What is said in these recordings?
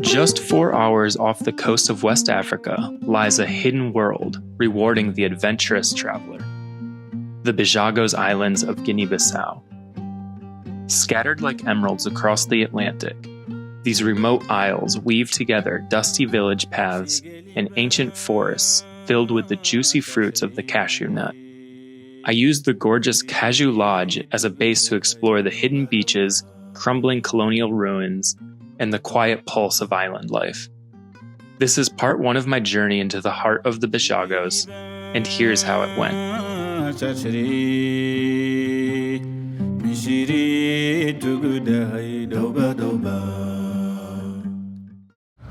Just 4 hours off the coast of West Africa lies a hidden world rewarding the adventurous traveler. The Bijagos Islands of Guinea-Bissau. Scattered like emeralds across the Atlantic, these remote isles weave together dusty village paths and ancient forests filled with the juicy fruits of the cashew nut. I used the gorgeous Cajou Lodge as a base to explore the hidden beaches, crumbling colonial ruins, and the quiet pulse of island life. This is part 1 of my journey into the heart of the Bijagos, and here's how it went.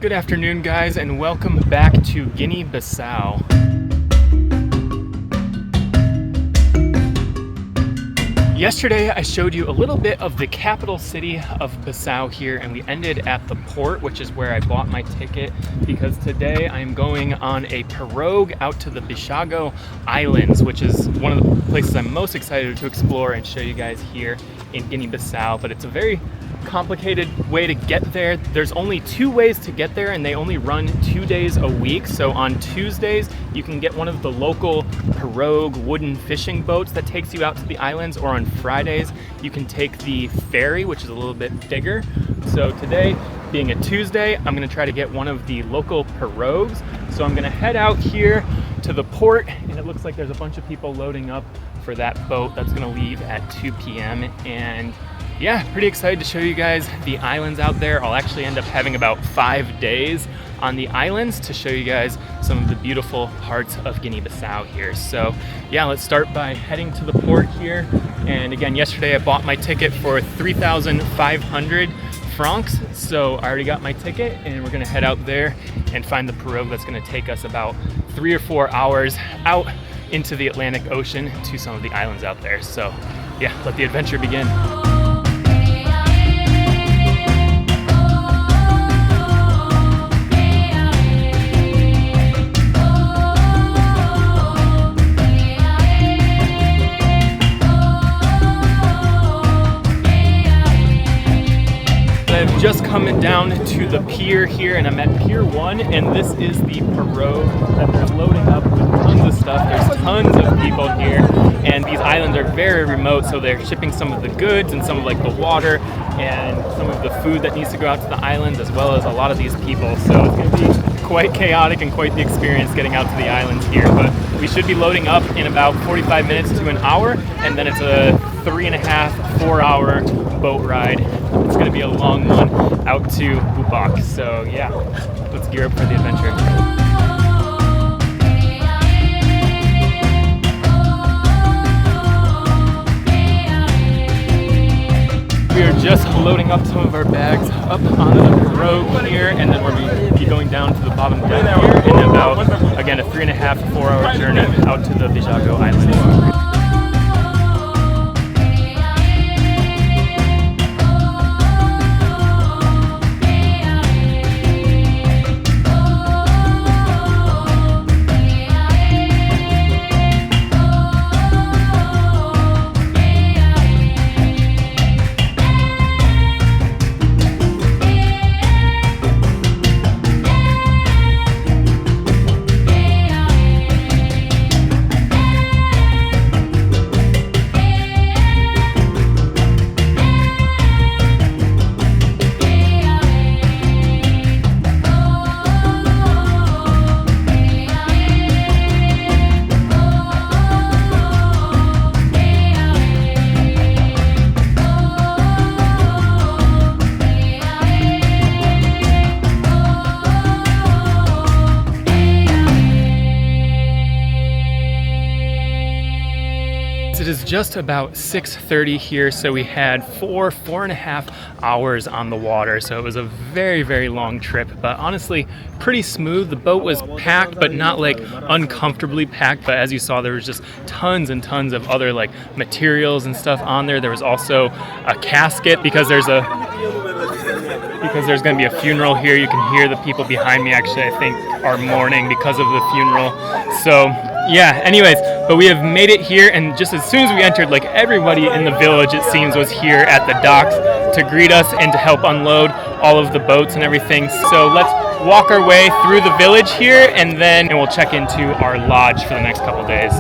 Good afternoon, guys, and welcome back to Guinea-Bissau. Yesterday, I showed you a little bit of the capital city of Bissau here, and we ended at the port, which is where I bought my ticket, because today I'm going on a pirogue out to the Bijagos Islands, which is one of the places I'm most excited to explore and show you guys here in Guinea-Bissau. But it's a very complicated way to get there. There's only 2 ways to get there, and they only run 2 days a week. So on Tuesdays, you can get one of the local pirogue wooden fishing boats that takes you out to the islands, or on Fridays, you can take the ferry, which is a little bit bigger. So today, being a Tuesday, I'm gonna try to get one of the local pirogues. So I'm gonna head out here to the port, and it looks like there's a bunch of people loading up for that boat that's gonna leave at 2 p.m. And yeah, pretty excited to show you guys the islands out there. I'll actually end up having about 5 days on the islands to show you guys some of the beautiful parts of Guinea-Bissau here. So yeah, let's start by heading to the port here. And again, yesterday I bought my ticket for 3,500 francs. So I already got my ticket, and we're gonna head out there and find the pirogue that's gonna take us about 3 or 4 hours out into the Atlantic Ocean to some of the islands out there. So yeah, let the adventure begin. I've just come down to the pier here, and I'm at Pier 1, and this is the pirogue that they're loading up with tons of stuff. There's tons of people here, and these islands are very remote, so they're shipping some of the goods and some of like the water and some of the food that needs to go out to the islands, as well as a lot of these people. So it's going to be quite chaotic and quite the experience getting out to the islands here, but we should be loading up in about 45 minutes to an hour, and then it's a 3.5-4 hour boat ride. It's going to be a long one out to Bubaque. So yeah, let's gear up for the adventure. We are just loading up some of our bags up onto the pirogue here, and then we're going to be going down to the bottom deck here in about, again, a 3.5-4 hour journey out to the Bijagos Islands. It is just about 6:30 here, so we had 4.5 hours on the water, so it was a very, very long trip, but honestly pretty smooth. The boat was packed, but not like uncomfortably packed, but as you saw, there was just tons and tons of other like materials and stuff on there. There was also a casket because there's going to be a funeral here. You can hear the people behind me actually, I think, are mourning because of the funeral. So yeah, anyways, but we have made it here, and just as soon as we entered, like everybody in the village, it seems, was here at the docks. to greet us and to help unload all of the boats and everything. So let's walk our way through the village here, and then we'll check into our lodge for the next couple days.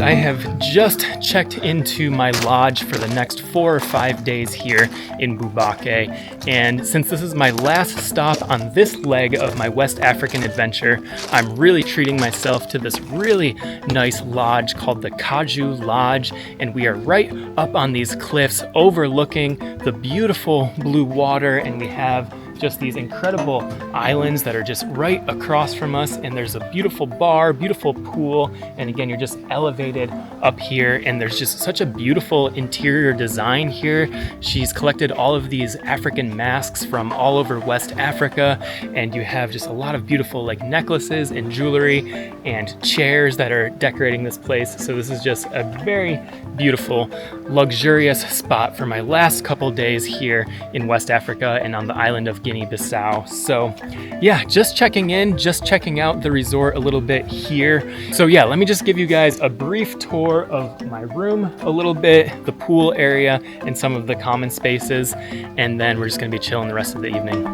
I have just checked into my lodge for the next 4 or 5 days here in Bubaque, and since this is my last stop on this leg of my West African adventure, I'm really treating myself to this really nice lodge called the Cajou Lodge, and we are right up on these cliffs overlooking the beautiful blue water, and we have just these incredible islands that are just right across from us, and there's a beautiful bar, beautiful pool, and again, you're just elevated up here, and there's just such a beautiful interior design here. She's collected all of these African masks from all over West Africa, and you have just a lot of beautiful like necklaces and jewelry and chairs that are decorating this place. So this is just a very beautiful, luxurious spot for my last couple days here in West Africa and on the island of Guinea-Bissau. So yeah, just checking in, just checking out the resort a little bit here. So yeah, let me just give you guys a brief tour of my room a little bit, the pool area, and some of the common spaces, and then we're just gonna be chilling the rest of the evening.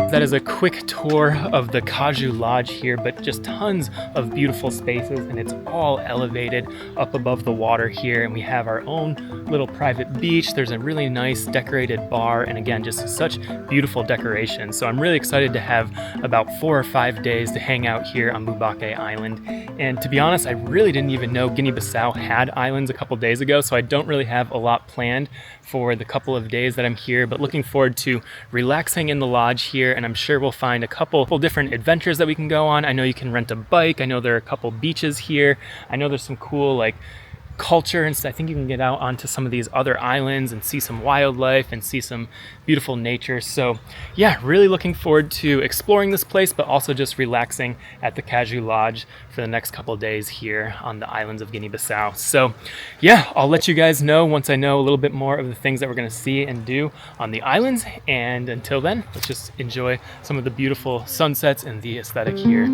That is a quick tour of the Cajou Lodge here, but just tons of beautiful spaces, and it's all elevated up above the water here, and we have our own little private beach. There's a really nice decorated bar, and again, just such beautiful decoration. So I'm really excited to have about 4 or 5 days to hang out here on Bubaque Island. And to be honest, I really didn't even know Guinea-Bissau had islands a couple days ago, so I don't really have a lot planned for the couple of days that I'm here, but looking forward to relaxing in the lodge here, and I'm sure we'll find a couple different adventures that we can go on. I know you can rent a bike. I know there are a couple beaches here. I know there's some cool like culture, and so I think you can get out onto some of these other islands and see some wildlife and see some beautiful nature. So yeah, really looking forward to exploring this place, but also just relaxing at the Cajou Lodge for the next couple of days here on the islands of Guinea-Bissau. So yeah, I'll let you guys know once I know a little bit more of the things that we're going to see and do on the islands, and until then, let's just enjoy some of the beautiful sunsets and the aesthetic here.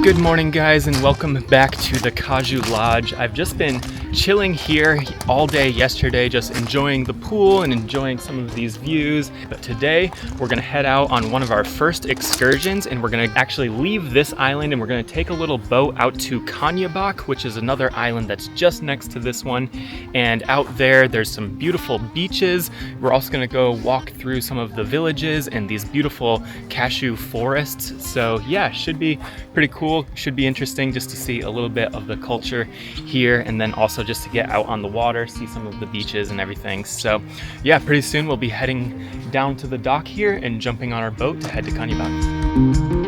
Good morning, guys, and welcome back to the Cajou Lodge. I've just been chilling here all day yesterday, just enjoying the pool and enjoying some of these views. But today we're gonna head out on one of our first excursions, and we're gonna actually leave this island and we're gonna take a little boat out to Canhabaque, which is another island that's just next to this one. And out there's some beautiful beaches. We're also gonna go walk through some of the villages and these beautiful cashew forests. So yeah, should be pretty cool. Should be interesting just to see a little bit of the culture here, and then also just to get out on the water, see some of the beaches and everything. So yeah, pretty soon we'll be heading down to the dock here and jumping on our boat to head to Canhabaque.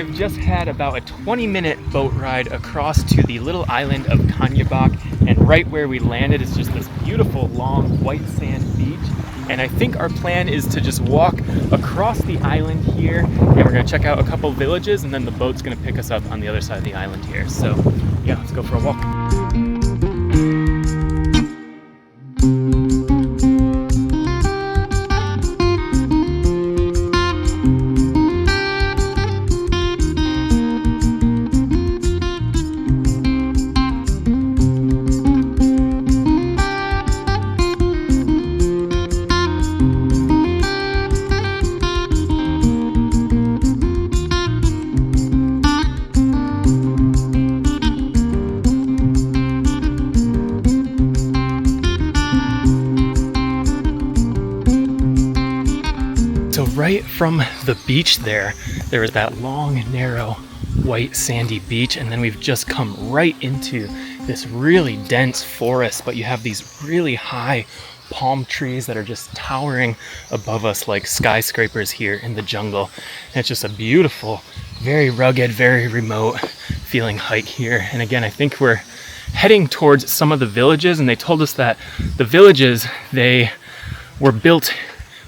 have just had about a 20-minute boat ride across to the little island of Canhabaque, and right where we landed is just this beautiful long white sand beach. And I think our plan is to just walk across the island here, and we're gonna check out a couple villages, and then the boat's gonna pick us up on the other side of the island here. So yeah, let's go for a walk. So right from the beach there is that long, narrow, white, sandy beach, and then we've just come right into this really dense forest, but you have these really high palm trees that are just towering above us like skyscrapers here in the jungle. And it's just a beautiful, very rugged, very remote feeling hike here. And again, I think we're heading towards some of the villages, and they told us that the villages, they were built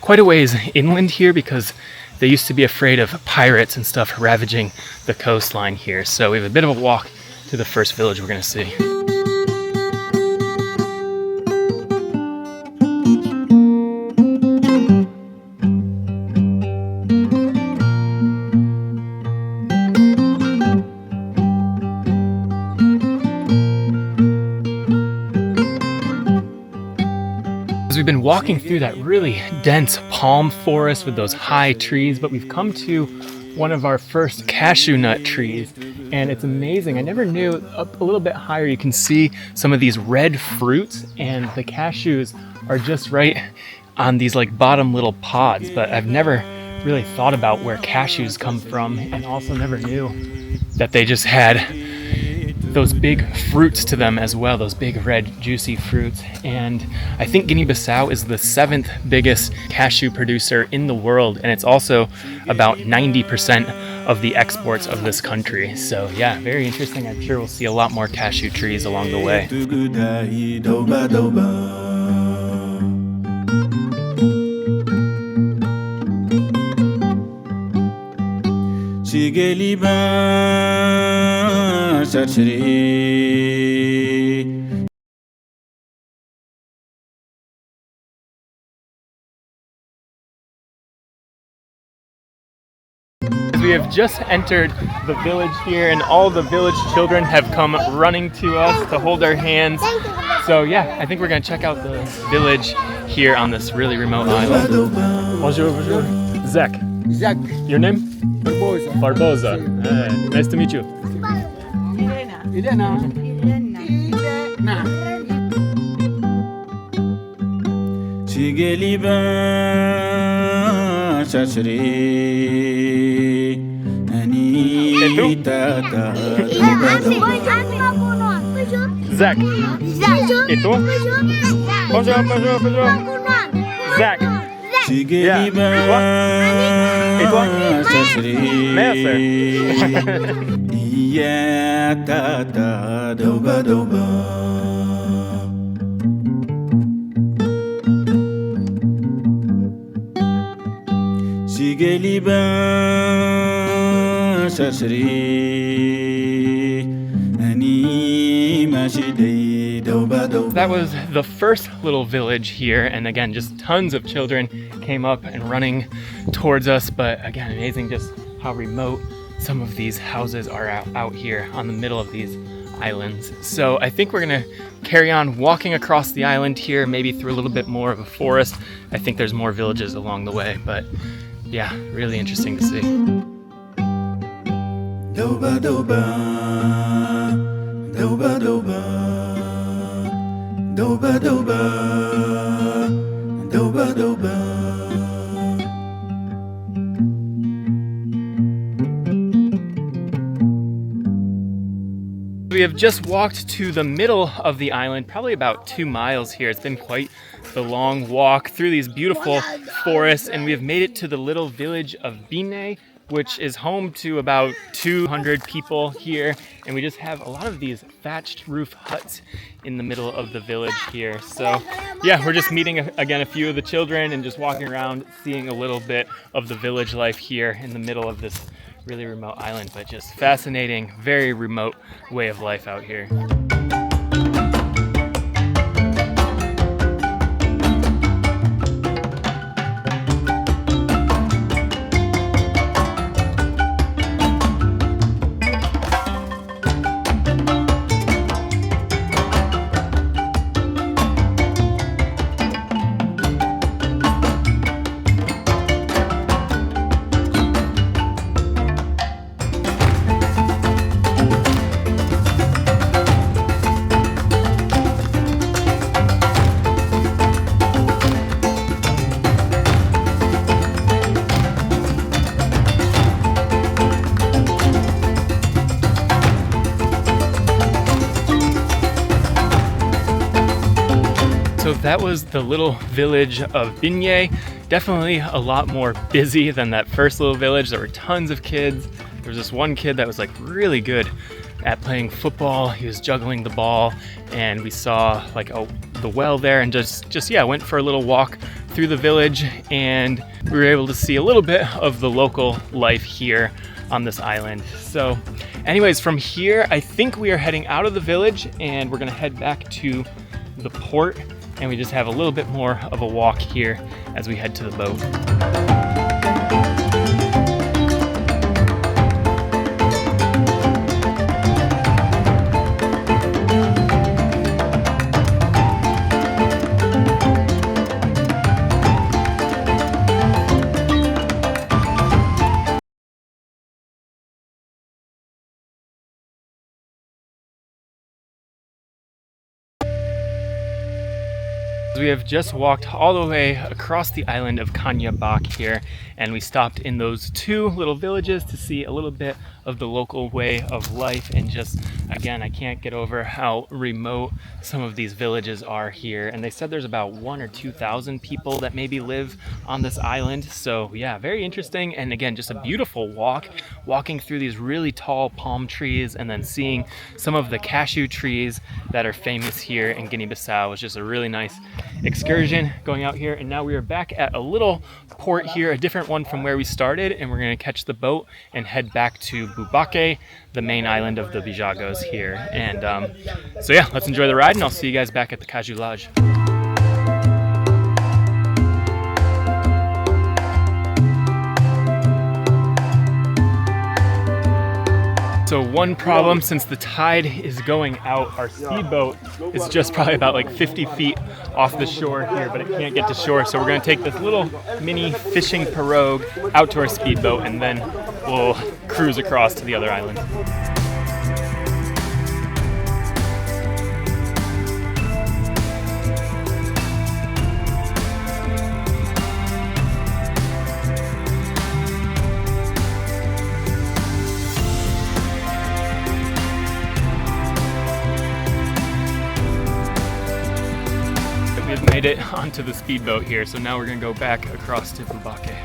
quite a ways inland here because they used to be afraid of pirates and stuff ravaging the coastline here. So we have a bit of a walk to the first village we're gonna see. We've been walking through that really dense palm forest with those high trees, but we've come to one of our first cashew nut trees, and it's amazing. I never knew up a little bit higher you can see some of these red fruits, and the cashews are just right on these like bottom little pods, but I've never really thought about where cashews come from, and also never knew that they just had those big fruits to them as well, those big red juicy fruits. And I think Guinea-Bissau is the 7th biggest cashew producer in the world, and it's also about 90% of the exports of this country. So yeah, very interesting. I'm sure we'll see a lot more cashew trees along the way. We have just entered the village here, and all the village children have come running to us to hold our hands. So yeah, I think we're gonna check out the village here on this really remote island. Bonjour, bonjour. Zach. Zach. Your name? Barbosa. Barbosa. Nice to meet you. Irena. Irena. Irena. Zach. Et toi? Bonjour, bonjour, bonjour. Zach. Yeah. Et toi? Merci. That was the first little village here, and again, just tons of children came up and running towards us. But again, amazing just how remote some of these houses are out here on the middle of these islands. So I think we're gonna carry on walking across the island here, maybe through a little bit more of a forest. I think there's more villages along the way, but yeah, really interesting to see. Doba doba, doba doba, doba doba, doba doba. We have just walked to the middle of the island, probably about 2 miles here. It's been quite the long walk through these beautiful forests, and we have made it to the little village of Bijagos which is home to about 200 people here. And we just have a lot of these thatched roof huts in the middle of the village here. So yeah, we're just meeting again a few of the children and just walking around, seeing a little bit of the village life here in the middle of this really remote island, but just fascinating, very remote way of life out here. So that was the little village of Bijagos. Definitely a lot more busy than that first little village. There were tons of kids. There was this one kid that was like really good at playing football. He was juggling the ball, and we saw like the well there, and just yeah, went for a little walk through the village, and we were able to see a little bit of the local life here on this island. So anyways, from here, I think we are heading out of the village and we're gonna head back to the port, and we just have a little bit more of a walk here as we head to the boat. We have just walked all the way across the island of Canhabaque here, and we stopped in those two little villages to see a little bit of the local way of life. And just again, I can't get over how remote some of these villages are here. And they said there's about 1,000 or 2,000 people that maybe live on this island. So yeah, very interesting. And again, just a beautiful walking through these really tall palm trees, and then seeing some of the cashew trees that are famous here in Guinea-Bissau. Was just a really nice excursion going out here. And now we are back at a little port here, a different one from where we started, and we're going to catch the boat and head back to Bubaque, the main island of the Bijagos here. And so yeah, let's enjoy the ride, and I'll see you guys back at the Cajou Lodge. So one problem, since the tide is going out, our speedboat is just probably about like 50 feet off the shore here, but it can't get to shore. So we're gonna take this little mini fishing pirogue out to our speedboat, and then we'll cruise across to the other island. We've made it onto the speedboat here, so now we're gonna go back across to Bubaque.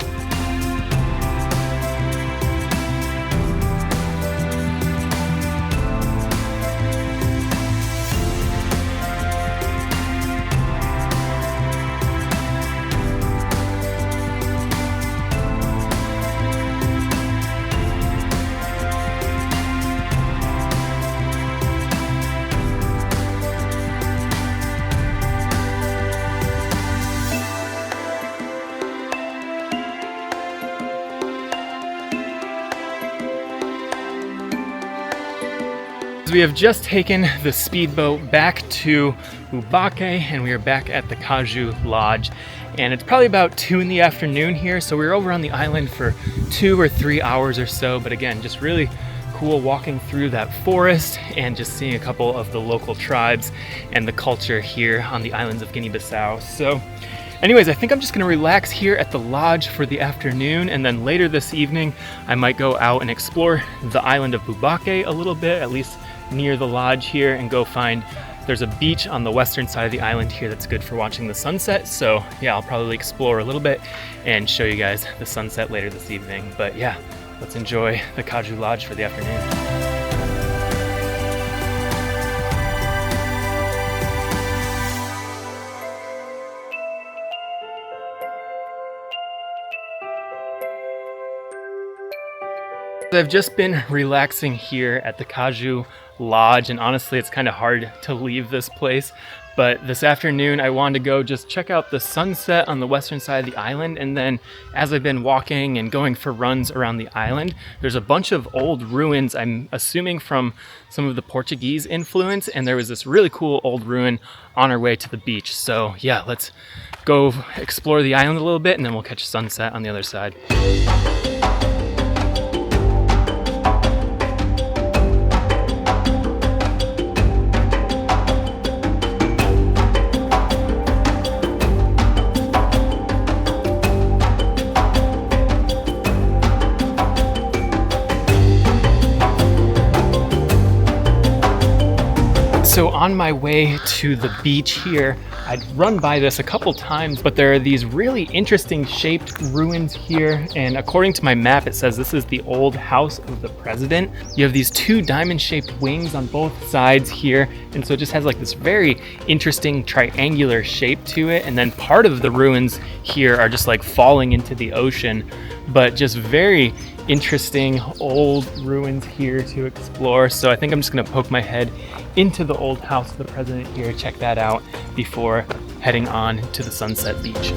We have just taken the speedboat back to Bubaque, and we are back at the Caju Lodge, and it's probably about 2 in the afternoon here. So we were over on the island for 2 or 3 hours or so, but again, just really cool walking through that forest and just seeing a couple of the local tribes and the culture here on the islands of Guinea-Bissau. So anyways, I think I'm just gonna relax here at the lodge for the afternoon, and then later this evening I might go out and explore the island of Bubaque a little bit, at least near the lodge here, and go find, there's a beach on the western side of the island here that's good for watching the sunset. So yeah, I'll probably explore a little bit and show you guys the sunset later this evening. But yeah, let's enjoy the Cajou Lodge for the afternoon. I've just been relaxing here at the Cajou Lodge, and honestly it's kind of hard to leave this place, but this afternoon I wanted to go just check out the sunset on the western side of the island. And then as I've been walking and going for runs around the island, there's a bunch of old ruins, I'm assuming from some of the Portuguese influence, and there was this really cool old ruin on our way to the beach. So yeah, let's go explore the island a little bit and then we'll catch sunset on the other side. So on my way to the beach here, I'd run by this a couple times, but there are these really interesting shaped ruins here. And according to my map, it says this is the old house of the president. You have these two diamond shaped wings on both sides here. And so it just has like this very interesting triangular shape to it. And then part of the ruins here are just like falling into the ocean, but just very interesting old ruins here to explore. So I think I'm just gonna poke my head into the old house of the president here, check that out before heading on to the Sunset Beach.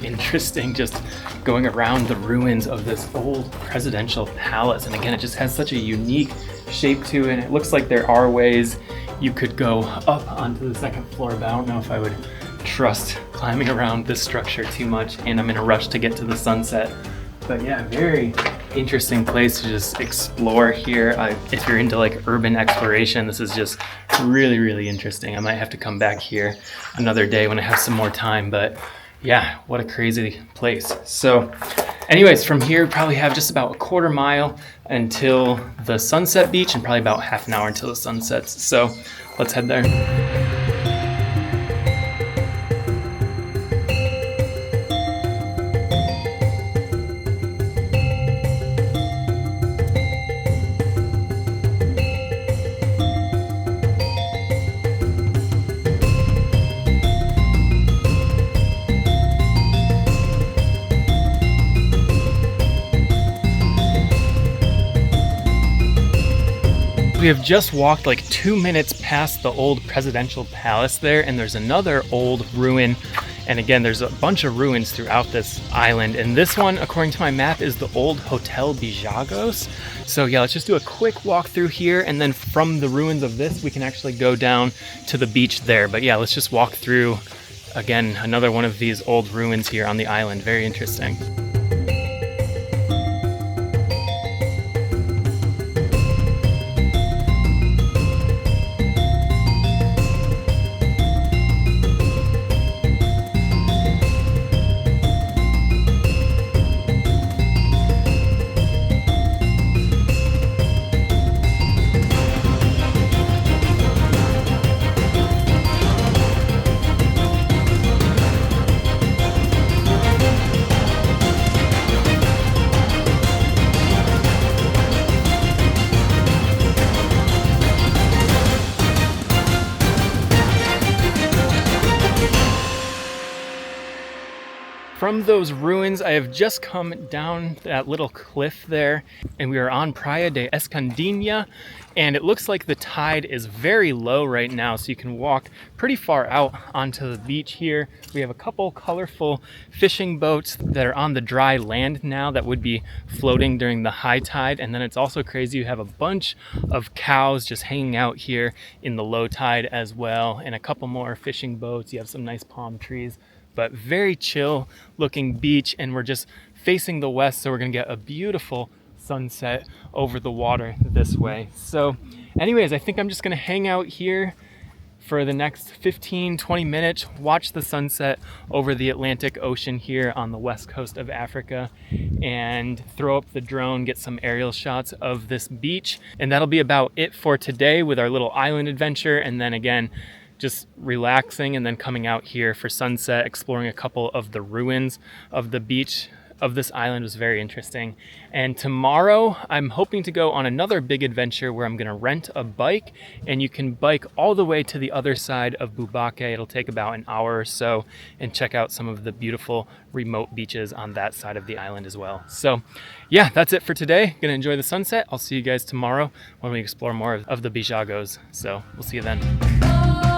Interesting just going around the ruins of this old presidential palace, and again it just has such a unique shape to it, and it looks like there are ways you could go up onto the second floor, but I don't know if I would trust climbing around this structure too much, and I'm in a rush to get to the sunset. But yeah, very interesting place to just explore here. If you're into like urban exploration, this is just really interesting. I might have to come back here another day when I have some more time, but yeah, what a crazy place. So anyways, from here probably have just about a quarter mile until the Sunset Beach and probably about half an hour until the sun sets. So let's head there. We have just walked like 2 minutes past the old presidential palace there, and there's another old ruin. And again, there's a bunch of ruins throughout this island. And this one, according to my map, is the old Hotel Bijagos. So yeah, let's just do a quick walk through here. And then from the ruins of this, we can actually go down to the beach there. But yeah, let's just walk through, again, another one of these old ruins here on the island. Very interesting. From those ruins, I have just come down that little cliff there, and we are on Praia de Escondinha, and it looks like the tide is very low right now, so you can walk pretty far out onto the beach here. We have a couple colorful fishing boats that are on the dry land now that would be floating during the high tide, and then it's also crazy, you have a bunch of cows just hanging out here in the low tide as well, and a couple more fishing boats. You have some nice palm trees, but very chill looking beach, and we're just facing the west, so we're gonna get a beautiful sunset over the water this way. So anyways, I think I'm just gonna hang out here for the next 15-20 minutes, watch the sunset over the Atlantic Ocean here on the west coast of Africa, and throw up the drone, get some aerial shots of this beach. And that'll be about it for today with our little island adventure. And then again, just relaxing and then coming out here for sunset, exploring a couple of the ruins of the beach of this island. Was very interesting. And tomorrow I'm hoping to go on another big adventure where I'm going to rent a bike, and you can bike all the way to the other side of Bubaque. It'll take about an hour or so, and check out some of the beautiful remote beaches on that side of the island as well. So yeah, that's it for today. Gonna enjoy the sunset. I'll see you guys tomorrow when we explore more of the Bijagos. So we'll see you then.